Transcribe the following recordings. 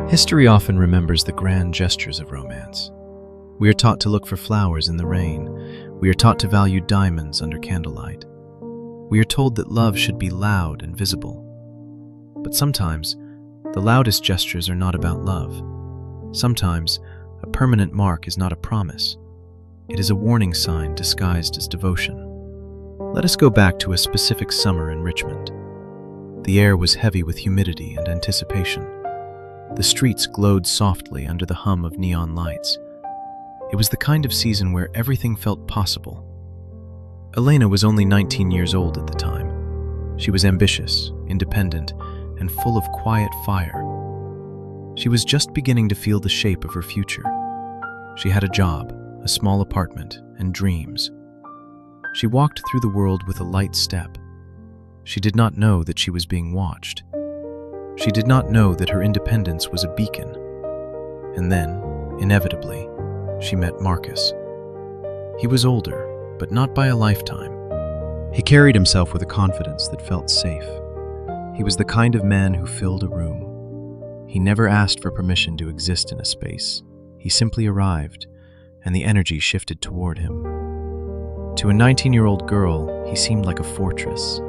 History often remembers the grand gestures of romance. We are taught to look for flowers in the rain. We are taught to value diamonds under candlelight. We are told that love should be loud and visible. But sometimes, the loudest gestures are not about love. Sometimes, a permanent mark is not a promise. It is a warning sign disguised as devotion. Let us go back to a specific summer in Richmond. The air was heavy with humidity and anticipation. The streets glowed softly under the hum of neon lights. It was the kind of season where everything felt possible. Elena was only 19 years old at the time. She was ambitious, independent, and full of quiet fire. She was just beginning to feel the shape of her future. She had a job, a small apartment, and dreams. She walked through the world with a light step. She did not know that she was being watched. She did not know that her independence was a beacon. And then, inevitably, she met Marcus. He was older, but not by a lifetime. He carried himself with a confidence that felt safe. He was the kind of man who filled a room. He never asked for permission to exist in a space. He simply arrived, and the energy shifted toward him. To a 19-year-old girl, he seemed like a fortress.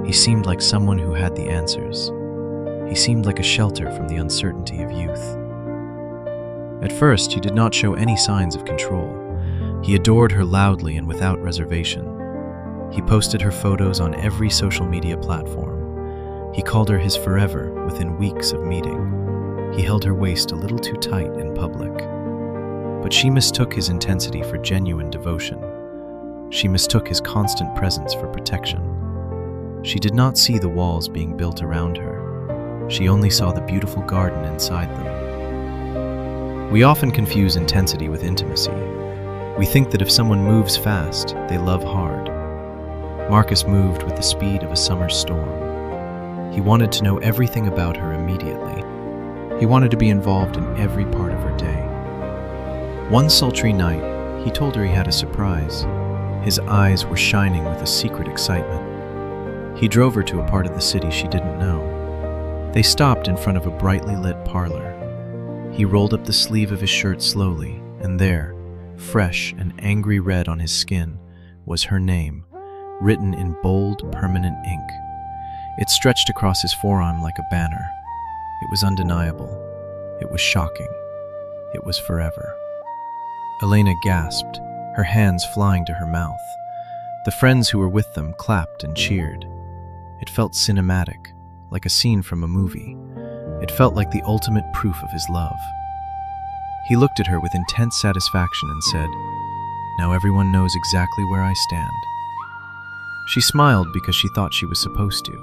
He seemed like someone who had the answers. He seemed like a shelter from the uncertainty of youth. At first, he did not show any signs of control. He adored her loudly and without reservation. He posted her photos on every social media platform. He called her his forever within weeks of meeting. He held her waist a little too tight in public. But she mistook his intensity for genuine devotion. She mistook his constant presence for protection. She did not see the walls being built around her. She only saw the beautiful garden inside them. We often confuse intensity with intimacy. We think that if someone moves fast, they love hard. Marcus moved with the speed of a summer storm. He wanted to know everything about her immediately. He wanted to be involved in every part of her day. One sultry night, he told her he had a surprise. His eyes were shining with a secret excitement. He drove her to a part of the city she didn't know. They stopped in front of a brightly lit parlor. He rolled up the sleeve of his shirt slowly, and there, fresh and angry red on his skin, was her name, written in bold, permanent ink. It stretched across his forearm like a banner. It was undeniable. It was shocking. It was forever. Elena gasped, her hands flying to her mouth. The friends who were with them clapped and cheered. It felt cinematic, like a scene from a movie. It felt like the ultimate proof of his love. He looked at her with intense satisfaction and said, "Now everyone knows exactly where I stand." She smiled because she thought she was supposed to.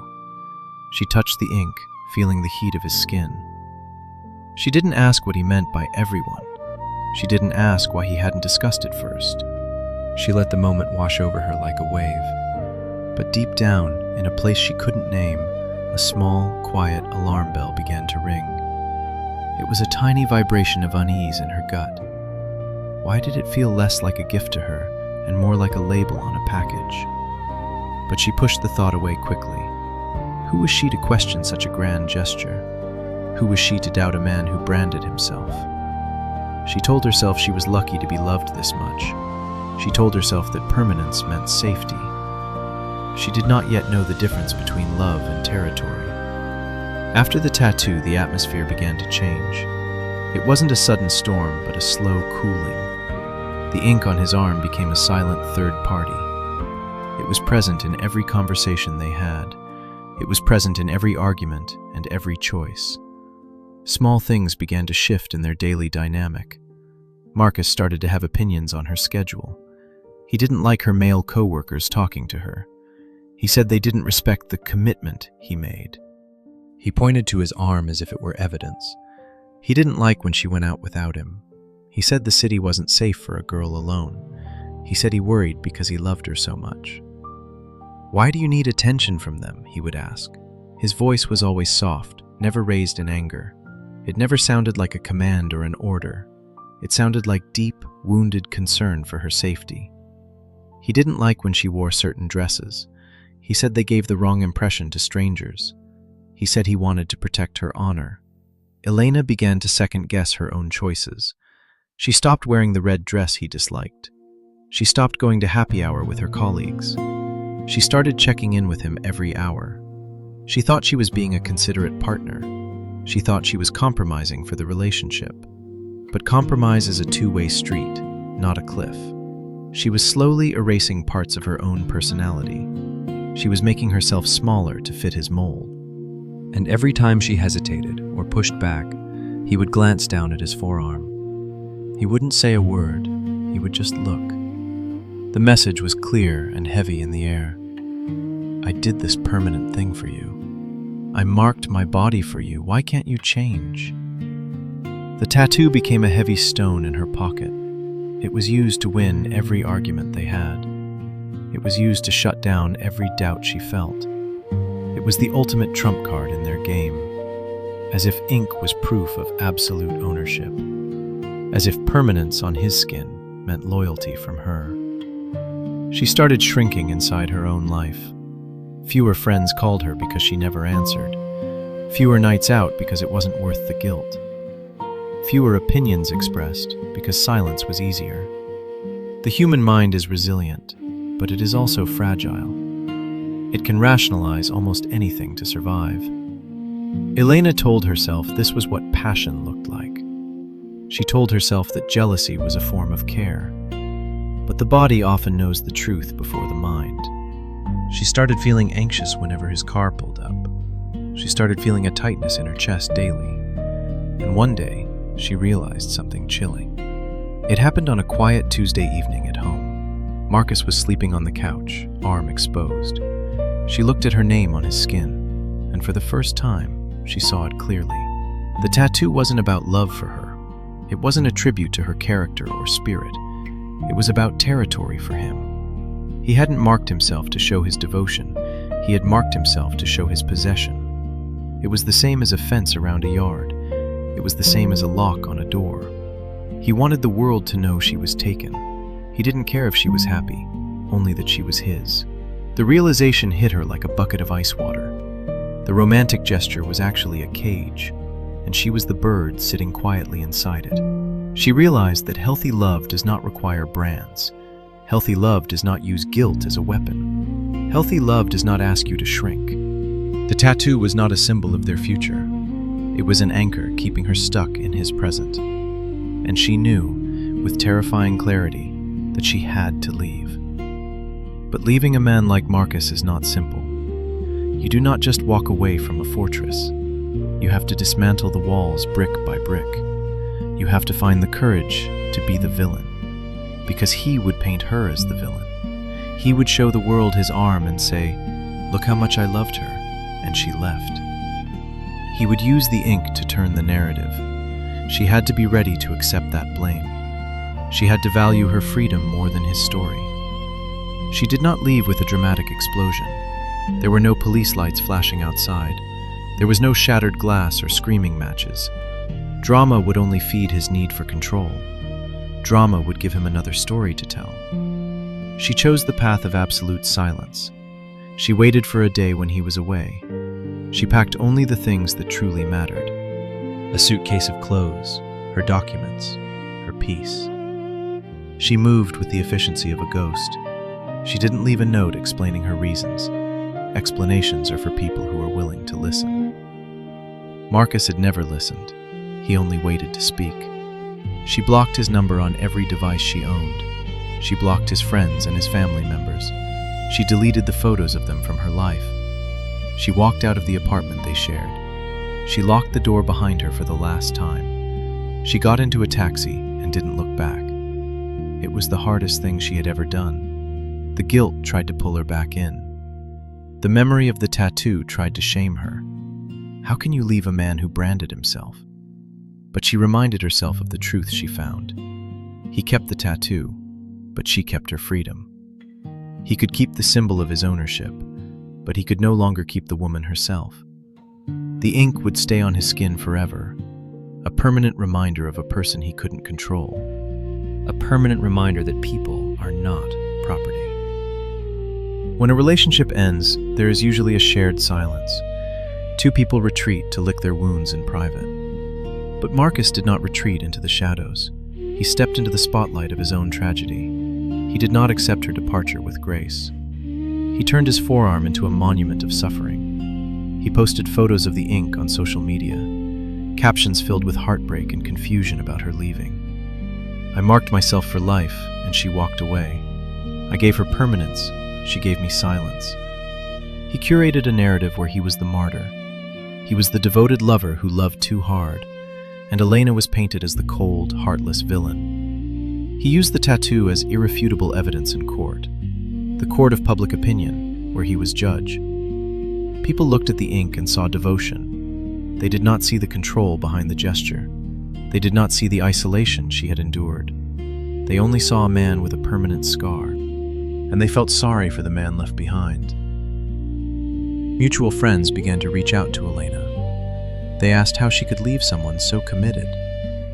She touched the ink, feeling the heat of his skin. She didn't ask what he meant by everyone. She didn't ask why he hadn't discussed it first. She let the moment wash over her like a wave. But deep down, in a place she couldn't name, a small, quiet alarm bell began to ring. It was a tiny vibration of unease in her gut. Why did it feel less like a gift to her and more like a label on a package? But she pushed the thought away quickly. Who was she to question such a grand gesture? Who was she to doubt a man who branded himself? She told herself she was lucky to be loved this much. She told herself that permanence meant safety. She did not yet know the difference between love and territory. After the tattoo, the atmosphere began to change. It wasn't a sudden storm, but a slow cooling. The ink on his arm became a silent third party. It was present in every conversation they had. It was present in every argument and every choice. Small things began to shift in their daily dynamic. Marcus started to have opinions on her schedule. He didn't like her male co-workers talking to her. He said they didn't respect the commitment he made. He pointed to his arm as if it were evidence. He didn't like when she went out without him. He said the city wasn't safe for a girl alone. He said he worried because he loved her so much. "Why do you need attention from them?" he would ask. His voice was always soft, never raised in anger. It never sounded like a command or an order. It sounded like deep, wounded concern for her safety. He didn't like when she wore certain dresses. He said they gave the wrong impression to strangers. He said he wanted to protect her honor. Elena began to second-guess her own choices. She stopped wearing the red dress he disliked. She stopped going to happy hour with her colleagues. She started checking in with him every hour. She thought she was being a considerate partner. She thought she was compromising for the relationship. But compromise is a two-way street, not a cliff. She was slowly erasing parts of her own personality. She was making herself smaller to fit his mold. And every time she hesitated or pushed back, he would glance down at his forearm. He wouldn't say a word, he would just look. The message was clear and heavy in the air. I did this permanent thing for you. I marked my body for you. Why can't you change? The tattoo became a heavy stone in her pocket. It was used to win every argument they had. It was used to shut down every doubt she felt. It was the ultimate trump card in their game, as if ink was proof of absolute ownership, as if permanence on his skin meant loyalty from her. She started shrinking inside her own life. Fewer friends called her because she never answered. Fewer nights out because it wasn't worth the guilt. Fewer opinions expressed because silence was easier. The human mind is resilient, but it is also fragile. It can rationalize almost anything to survive. Elena told herself this was what passion looked like. She told herself that jealousy was a form of care. But the body often knows the truth before the mind. She started feeling anxious whenever his car pulled up. She started feeling a tightness in her chest daily. And one day, she realized something chilling. It happened on a quiet Tuesday evening at home. Marcus was sleeping on the couch, arm exposed. She looked at her name on his skin, and for the first time, she saw it clearly. The tattoo wasn't about love for her. It wasn't a tribute to her character or spirit. It was about territory for him. He hadn't marked himself to show his devotion. He had marked himself to show his possession. It was the same as a fence around a yard. It was the same as a lock on a door. He wanted the world to know she was taken. He didn't care if she was happy, only that she was his. The realization hit her like a bucket of ice water. The romantic gesture was actually a cage, and she was the bird sitting quietly inside it. She realized that healthy love does not require brands. Healthy love does not use guilt as a weapon. Healthy love does not ask you to shrink. The tattoo was not a symbol of their future. It was an anchor keeping her stuck in his present. And she knew, with terrifying clarity, that she had to leave. But leaving a man like Marcus is not simple. You do not just walk away from a fortress. You have to dismantle the walls brick by brick. You have to find the courage to be the villain, because he would paint her as the villain. He would show the world his arm and say, "Look how much I loved her," and she left. He would use the ink to turn the narrative. She had to be ready to accept that blame. She had to value her freedom more than his story. She did not leave with a dramatic explosion. There were no police lights flashing outside. There was no shattered glass or screaming matches. Drama would only feed his need for control. Drama would give him another story to tell. She chose the path of absolute silence. She waited for a day when he was away. She packed only the things that truly mattered. A suitcase of clothes, her documents, her peace. She moved with the efficiency of a ghost. She didn't leave a note explaining her reasons. Explanations are for people who are willing to listen. Marcus had never listened. He only waited to speak. She blocked his number on every device she owned. She blocked his friends and his family members. She deleted the photos of them from her life. She walked out of the apartment they shared. She locked the door behind her for the last time. She got into a taxi and didn't look back. It was the hardest thing she had ever done. The guilt tried to pull her back in. The memory of the tattoo tried to shame her. How can you leave a man who branded himself? But she reminded herself of the truth she found. He kept the tattoo, but she kept her freedom. He could keep the symbol of his ownership, but he could no longer keep the woman herself. The ink would stay on his skin forever, a permanent reminder of a person he couldn't control, a permanent reminder that people are not property. When a relationship ends, there is usually a shared silence. Two people retreat to lick their wounds in private. But Marcus did not retreat into the shadows. He stepped into the spotlight of his own tragedy. He did not accept her departure with grace. He turned his forearm into a monument of suffering. He posted photos of the ink on social media, captions filled with heartbreak and confusion about her leaving. I marked myself for life, and she walked away. I gave her permanence, she gave me silence. He curated a narrative where he was the martyr. He was the devoted lover who loved too hard, and Elena was painted as the cold, heartless villain. He used the tattoo as irrefutable evidence in court, the court of public opinion, where he was judge. People looked at the ink and saw devotion. They did not see the control behind the gesture. They did not see the isolation she had endured. They only saw a man with a permanent scar, and they felt sorry for the man left behind. Mutual friends began to reach out to Elena. They asked how she could leave someone so committed.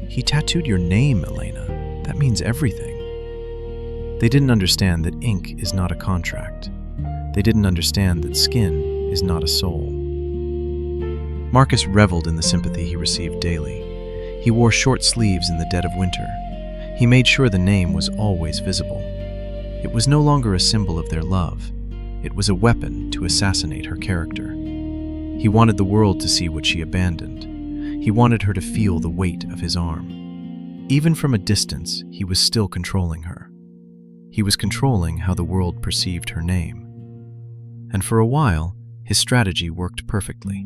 "He tattooed your name, Elena. That means everything." They didn't understand that ink is not a contract. They didn't understand that skin is not a soul. Marcus reveled in the sympathy he received daily. He wore short sleeves in the dead of winter. He made sure the name was always visible. It was no longer a symbol of their love. It was a weapon to assassinate her character. He wanted the world to see what she abandoned. He wanted her to feel the weight of his arm. Even from a distance, he was still controlling her. He was controlling how the world perceived her name. And for a while, his strategy worked perfectly.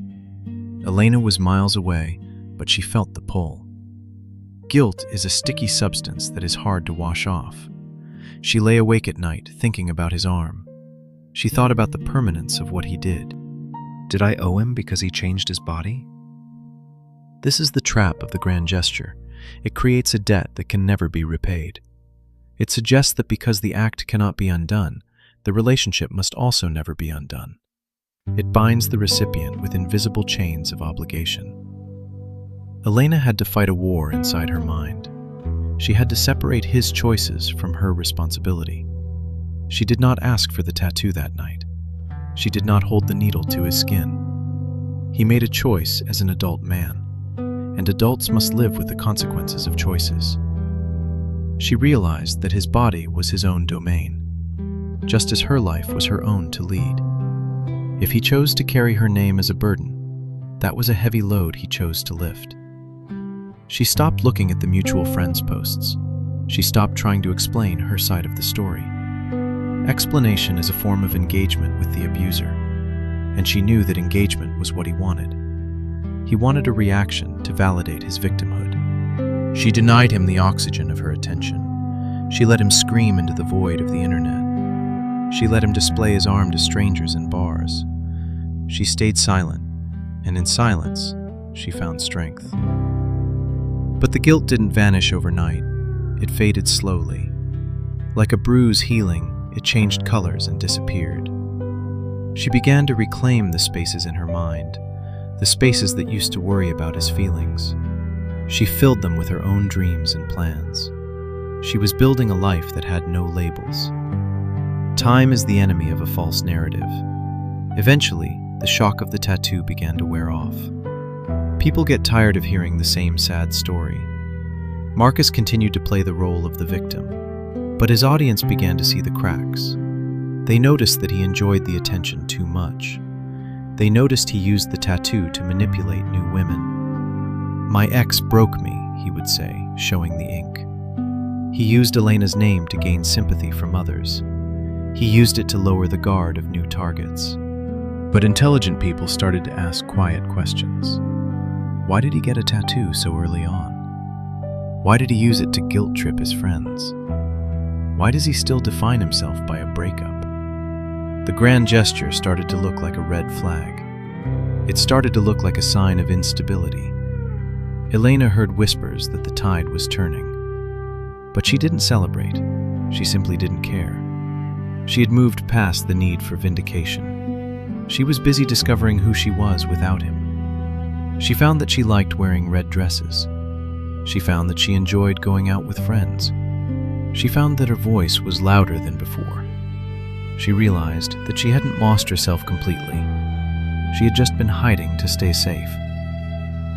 Elena was miles away, but she felt the pull. Guilt is a sticky substance that is hard to wash off. She lay awake at night, thinking about his arm. She thought about the permanence of what he did. Did I owe him because he changed his body? This is the trap of the grand gesture. It creates a debt that can never be repaid. It suggests that because the act cannot be undone, the relationship must also never be undone. It binds the recipient with invisible chains of obligation. Elena had to fight a war inside her mind. She had to separate his choices from her responsibility. She did not ask for the tattoo that night. She did not hold the needle to his skin. He made a choice as an adult man, and adults must live with the consequences of choices. She realized that his body was his own domain, just as her life was her own to lead. If he chose to carry her name as a burden, that was a heavy load he chose to lift. She stopped looking at the mutual friends posts. She stopped trying to explain her side of the story. Explanation is a form of engagement with the abuser, and she knew that engagement was what he wanted. He wanted a reaction to validate his victimhood. She denied him the oxygen of her attention. She let him scream into the void of the internet. She let him display his arm to strangers in bars. She stayed silent, and in silence, she found strength. But the guilt didn't vanish overnight. It faded slowly. Like a bruise healing, it changed colors and disappeared. She began to reclaim the spaces in her mind, the spaces that used to worry about his feelings. She filled them with her own dreams and plans. She was building a life that had no labels. Time is the enemy of a false narrative. Eventually, the shock of the tattoo began to wear off. People get tired of hearing the same sad story. Marcus continued to play the role of the victim, but his audience began to see the cracks. They noticed that he enjoyed the attention too much. They noticed he used the tattoo to manipulate new women. "My ex broke me," he would say, showing the ink. He used Elena's name to gain sympathy from others. He used it to lower the guard of new targets. But intelligent people started to ask quiet questions. Why did he get a tattoo so early on? Why did he use it to guilt trip his friends? Why does he still define himself by a breakup? The grand gesture started to look like a red flag. It started to look like a sign of instability. Elena heard whispers that the tide was turning. But she didn't celebrate. She simply didn't care. She had moved past the need for vindication. She was busy discovering who she was without him. She found that she liked wearing red dresses. She found that she enjoyed going out with friends. She found that her voice was louder than before. She realized that she hadn't lost herself completely. She had just been hiding to stay safe.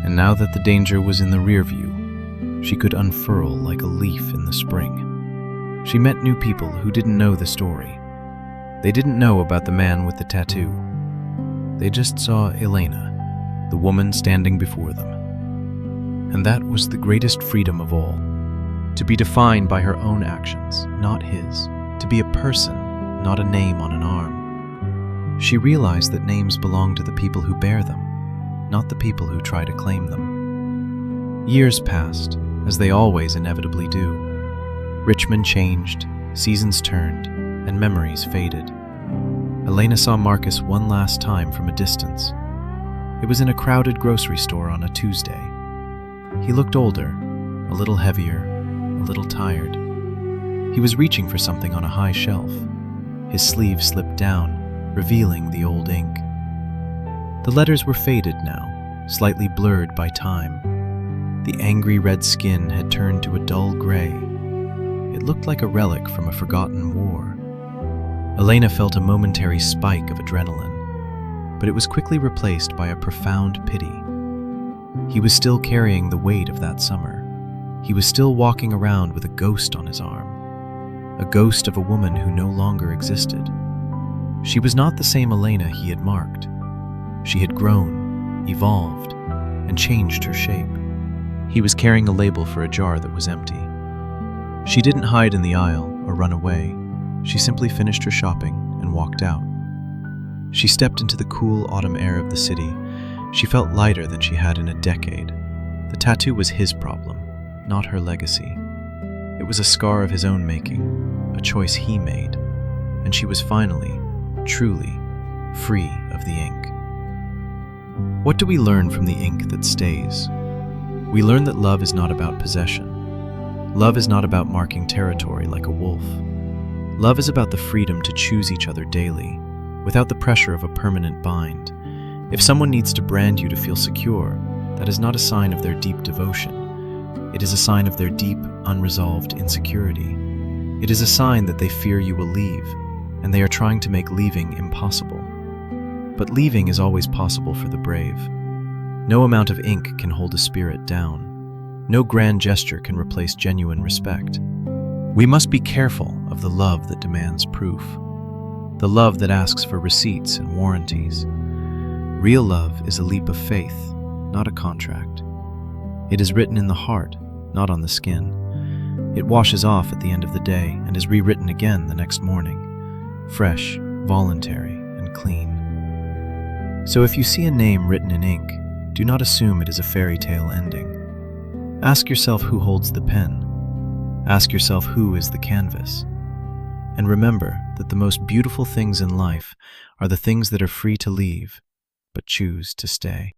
And now that the danger was in the rear view, she could unfurl like a leaf in the spring. She met new people who didn't know the story. They didn't know about the man with the tattoo. They just saw Elena, the woman standing before them. And that was the greatest freedom of all. To be defined by her own actions, not his. To be a person, not a name on an arm. She realized that names belong to the people who bear them, not the people who try to claim them. Years passed, as they always inevitably do. Richmond changed, seasons turned, and memories faded. Elena saw Marcus one last time from a distance. It was in a crowded grocery store on a Tuesday. He looked older, a little heavier, a little tired. He was reaching for something on a high shelf. His sleeve slipped down, revealing the old ink. The letters were faded now, slightly blurred by time. The angry red skin had turned to a dull gray. It looked like a relic from a forgotten war. Elena felt a momentary spike of adrenaline, but it was quickly replaced by a profound pity. He was still carrying the weight of that summer. He was still walking around with a ghost on his arm, a ghost of a woman who no longer existed. She was not the same Elena he had marked. She had grown, evolved, and changed her shape. He was carrying a label for a jar that was empty. She didn't hide in the aisle or run away. She simply finished her shopping and walked out. She stepped into the cool autumn air of the city. She felt lighter than she had in a decade. The tattoo was his problem, not her legacy. It was a scar of his own making, a choice he made, and she was finally, truly, free of the ink. What do we learn from the ink that stays? We learn that love is not about possession. Love is not about marking territory like a wolf. Love is about the freedom to choose each other daily, without the pressure of a permanent bind. If someone needs to brand you to feel secure, that is not a sign of their deep devotion. It is a sign of their deep, unresolved insecurity. It is a sign that they fear you will leave, and they are trying to make leaving impossible. But leaving is always possible for the brave. No amount of ink can hold a spirit down. No grand gesture can replace genuine respect. We must be careful of the love that demands proof, the love that asks for receipts and warranties. Real love is a leap of faith, not a contract. It is written in the heart, not on the skin. It washes off at the end of the day and is rewritten again the next morning, fresh, voluntary, and clean. So if you see a name written in ink, do not assume it is a fairy tale ending. Ask yourself who holds the pen. Ask yourself who is the canvas. And remember that the most beautiful things in life are the things that are free to leave, but choose to stay.